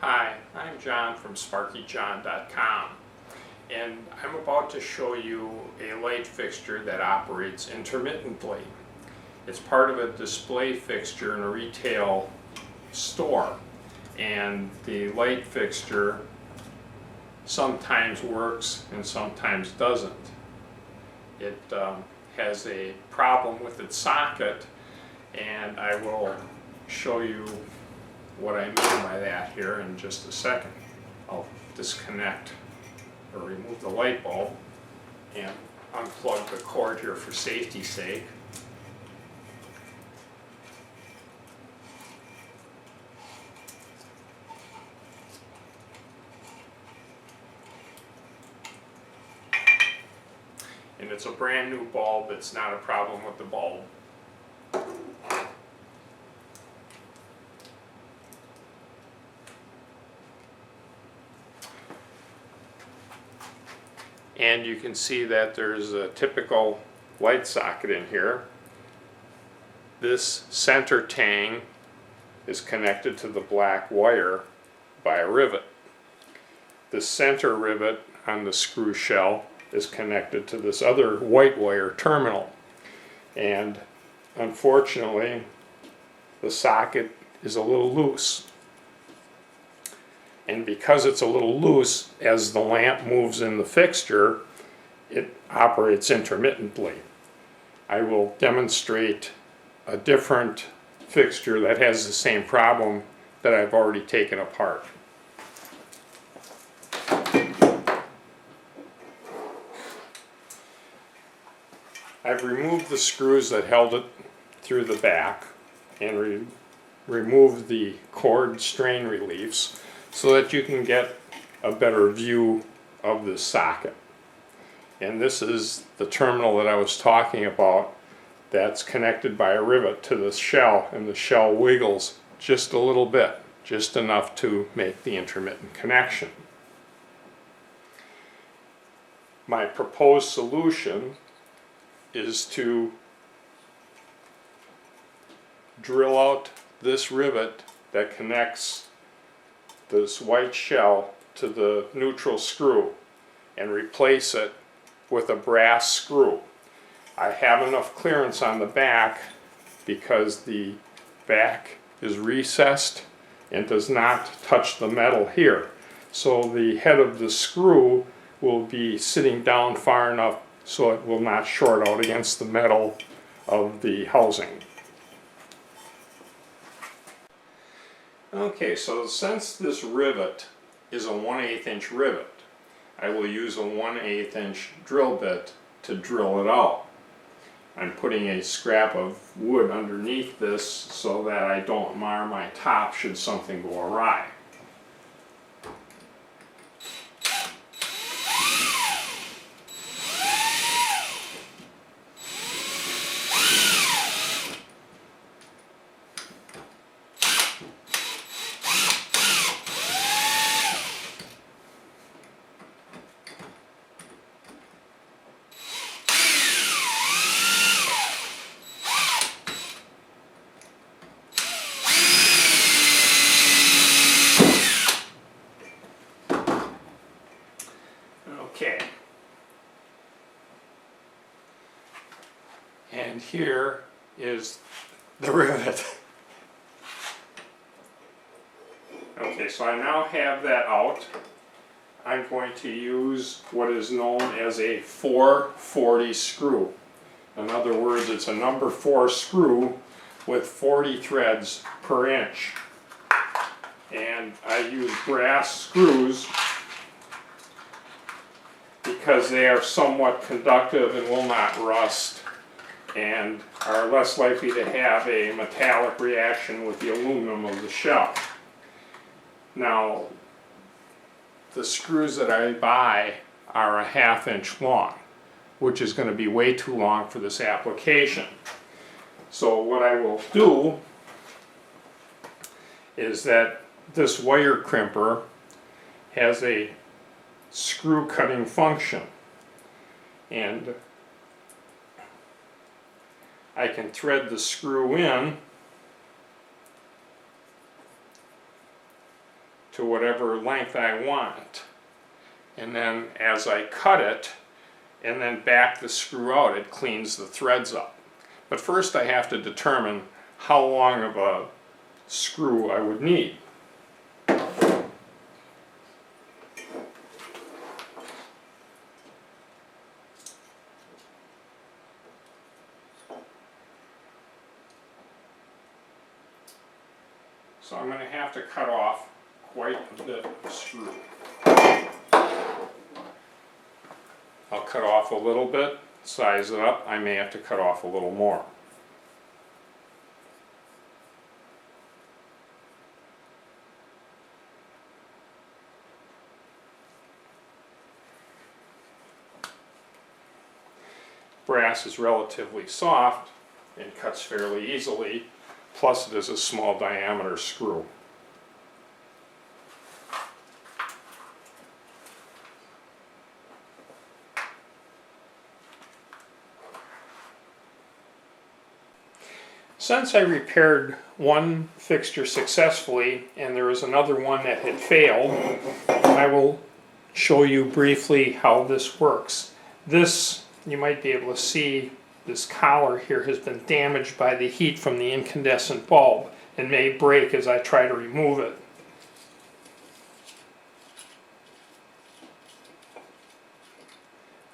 Hi, I'm John from SparkyJohn.com, and I'm about to show you a light fixture that operates intermittently. It's part of a display fixture in a retail store, and the light fixture sometimes works and sometimes doesn't. It has a problem with its socket, and I will show you what I mean by that here in just a second. I'll disconnect or remove the light bulb and unplug the cord here for safety's sake. And it's a brand new bulb, it's not a problem with the bulb. And you can see that there's a typical light socket in here. This center tang is connected to the black wire by a rivet. The center rivet on the screw shell is connected to this other white wire terminal. And unfortunately, the socket is a little loose. And because it's a little loose, as the lamp moves in the fixture, it operates intermittently. I will demonstrate a different fixture that has the same problem that I've already taken apart. I've removed the screws that held it through the back and removed the cord strain reliefs, so that you can get a better view of this socket. And this is the terminal that I was talking about that's connected by a rivet to the shell, and the shell wiggles just a little bit, just enough to make the intermittent connection. My proposed solution is to drill out this rivet that connects this white shell to the neutral screw and replace it with a brass screw. I have enough clearance on the back because the back is recessed and does not touch the metal here. So the head of the screw will be sitting down far enough so it will not short out against the metal of the housing. Okay, so since this rivet is a 1/8 inch rivet, I will use a 1/8 inch drill bit to drill it out. I'm putting a scrap of wood underneath this so that I don't mar my top should something go awry. Okay, and here is the rivet. Okay, so I now have that out. I'm going to use what is known as a 440 screw. In other words, it's a number 4 screw with 40 threads per inch. And I use brass screws because they are somewhat conductive and will not rust and are less likely to have a metallic reaction with the aluminum of the shell. Now, the screws that I buy are a 1/2 inch long, which is going to be way too long for this application. So what I will do is that this wire crimper has a screw cutting function, and I can thread the screw in to whatever length I want. And then as I cut it and then back the screw out, it cleans the threads up. But first I have to determine how long of a screw I would need. So I'm going to have to cut off quite a bit of screw. I'll cut off a little bit, size it up. I may have to cut off a little more. Brass is relatively soft and cuts fairly easily, plus it is a small diameter screw. Since I repaired one fixture successfully and there was another one that had failed, I will show you briefly how this works. This, you might be able to see, this collar here has been damaged by the heat from the incandescent bulb and may break as I try to remove it.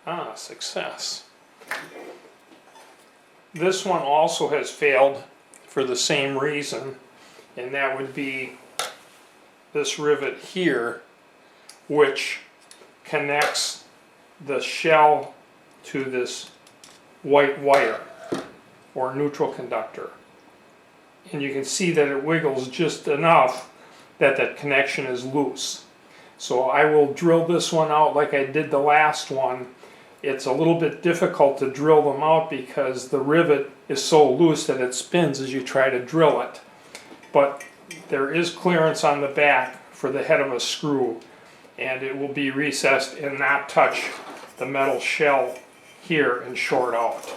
Ah, success. This one also has failed for the same reason, and that would be this rivet here, which connects the shell to this white wire or neutral conductor. And you can see that it wiggles just enough that that connection is loose. So I will drill this one out like I did the last one. It's a little bit difficult to drill them out because the rivet is so loose that it spins as you try to drill it. But there is clearance on the back for the head of a screw, and it will be recessed and not touch the metal shell here and short out.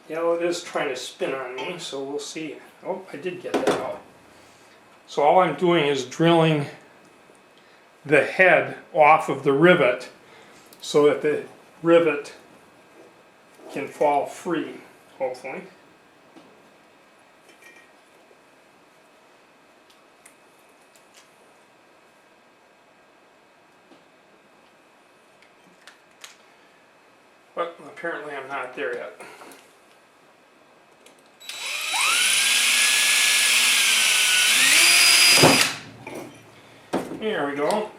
You know, it is trying to spin on me, so we'll see. Oh, I did get that out. So all I'm doing is drilling the head off of the rivet so that the rivet can fall free, hopefully. But apparently I'm not there yet. Here we go.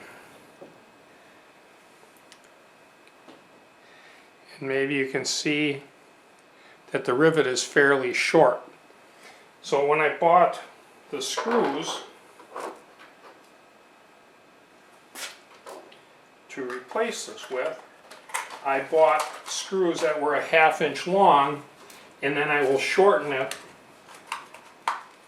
And maybe you can see that the rivet is fairly short. So when I bought the screws to replace this with, I bought screws that were a 1/2 inch long, and then I will shorten it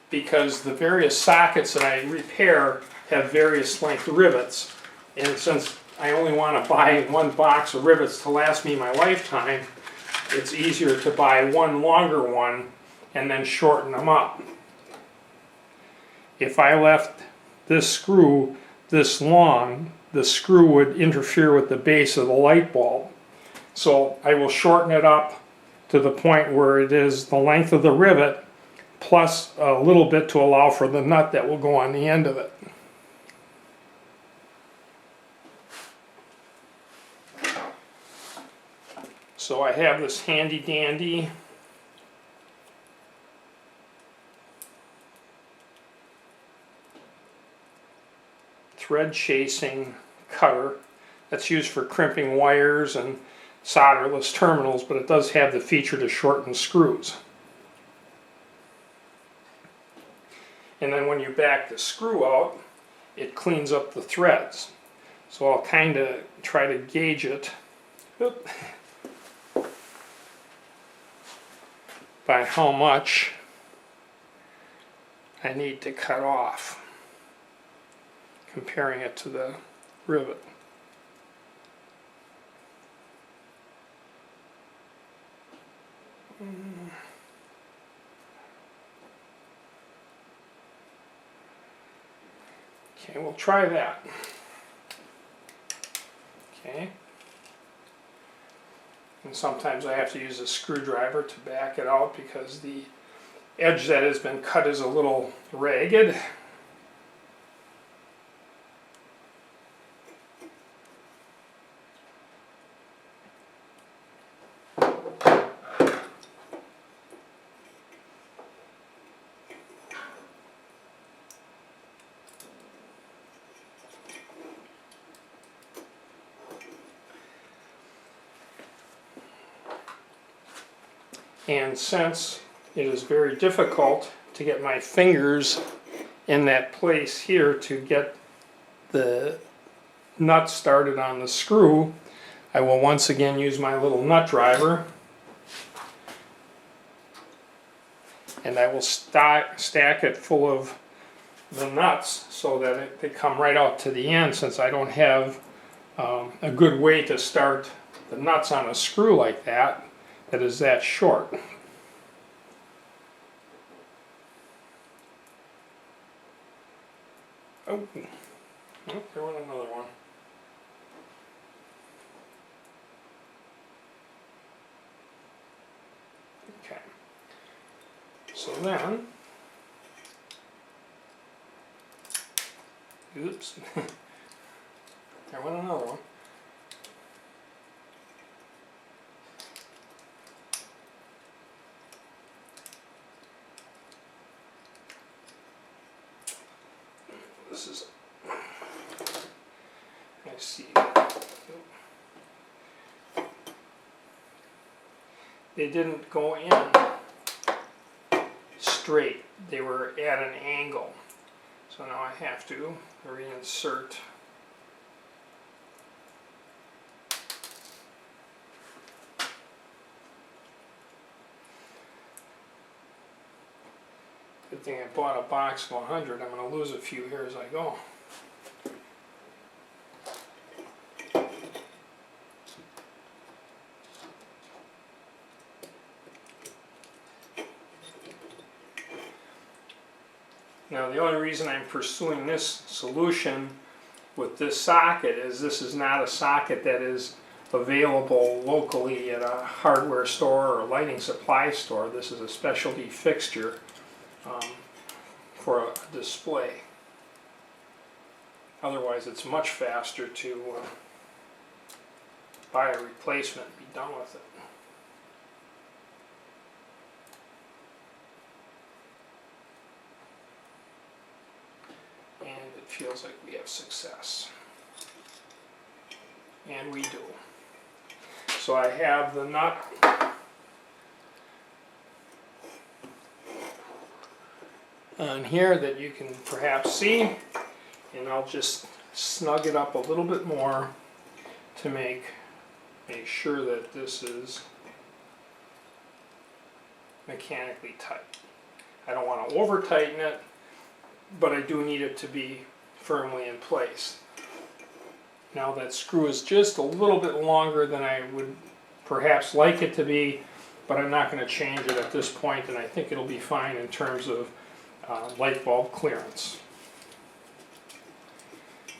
because the various sockets that I repair have various length rivets, and since I only want to buy one box of rivets to last me my lifetime, it's easier to buy one longer one and then shorten them up. If I left this screw this long, the screw would interfere with the base of the light bulb. So I will shorten it up to the point where it is the length of the rivet plus a little bit to allow for the nut that will go on the end of it. So I have this handy dandy thread chasing cutter that's used for crimping wires and solderless terminals, but it does have the feature to shorten screws. And then when you back the screw out, it cleans up the threads. So I'll kind of try to gauge it by how much I need to cut off, comparing it to the rivet. Okay, we'll try that. Okay. And sometimes I have to use a screwdriver to back it out because the edge that has been cut is a little ragged. And since it is very difficult to get my fingers in that place here to get the nut started on the screw, I will once again use my little nut driver, and I will stack it full of the nuts so that they come right out to the end, since I don't have a good way to start the nuts on a screw like that is that short. Oh, there went another one. Okay. So then, oops, there went another one. This is, I see, they didn't go in straight, they were at an angle. So now I have to reinsert Good thing I bought a box of 100. I'm going to lose a few here as I go. Now the only reason I'm pursuing this solution with this socket is this is not a socket that is available locally at a hardware store or a lighting supply store. This is a specialty fixture for a display. Otherwise it's much faster to buy a replacement and be done with it. And it feels like we have success. And we do. So I have the nut on here that you can perhaps see, and I'll just snug it up a little bit more to make sure that this is mechanically tight. I don't want to over tighten it, but I do need it to be firmly in place. Now that screw is just a little bit longer than I would perhaps like it to be, but I'm not going to change it at this point, and I think it'll be fine in terms of light bulb clearance.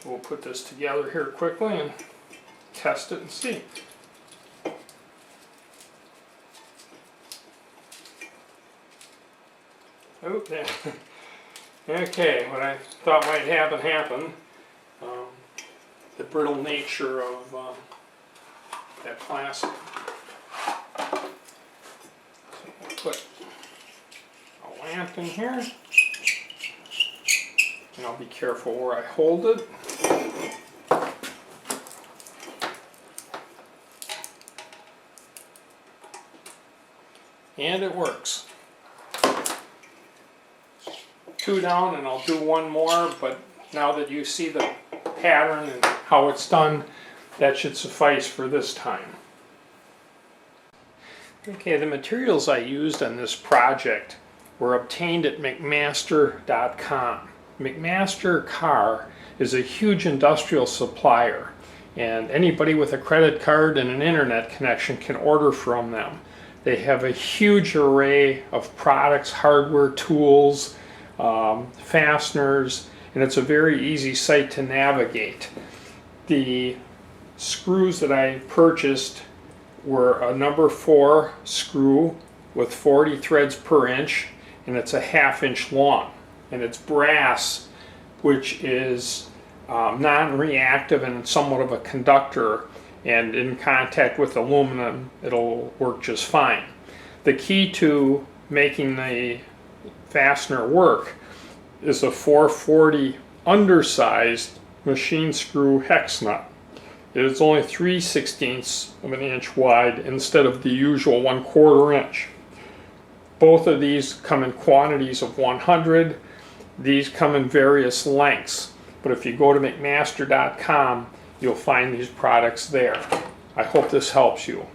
We'll put this together here quickly and test it and see. Oh, there. Okay, what I thought might happen happened. The brittle nature of that plastic. So I'll put a lamp in here, and I'll be careful where I hold it. And it works. 2 down, and I'll do one more, but now that you see the pattern and how it's done, that should suffice for this time. Okay, the materials I used on this project were obtained at McMaster.com. McMaster Car is a huge industrial supplier, and anybody with a credit card and an internet connection can order from them. They have a huge array of products, hardware, tools, fasteners, and it's a very easy site to navigate. The screws that I purchased were a number 4 screw with 40 threads per inch, and it's a 1/2 inch long, and it's brass, which is non-reactive and somewhat of a conductor, and in contact with aluminum it'll work just fine. The key to making the fastener work is a 440 undersized machine screw hex nut. It is only 3/16 of an inch wide instead of the usual 1/4 inch. Both of these come in quantities of 100. These come in various lengths, but if you go to McMaster.com, you'll find these products there. I hope this helps you.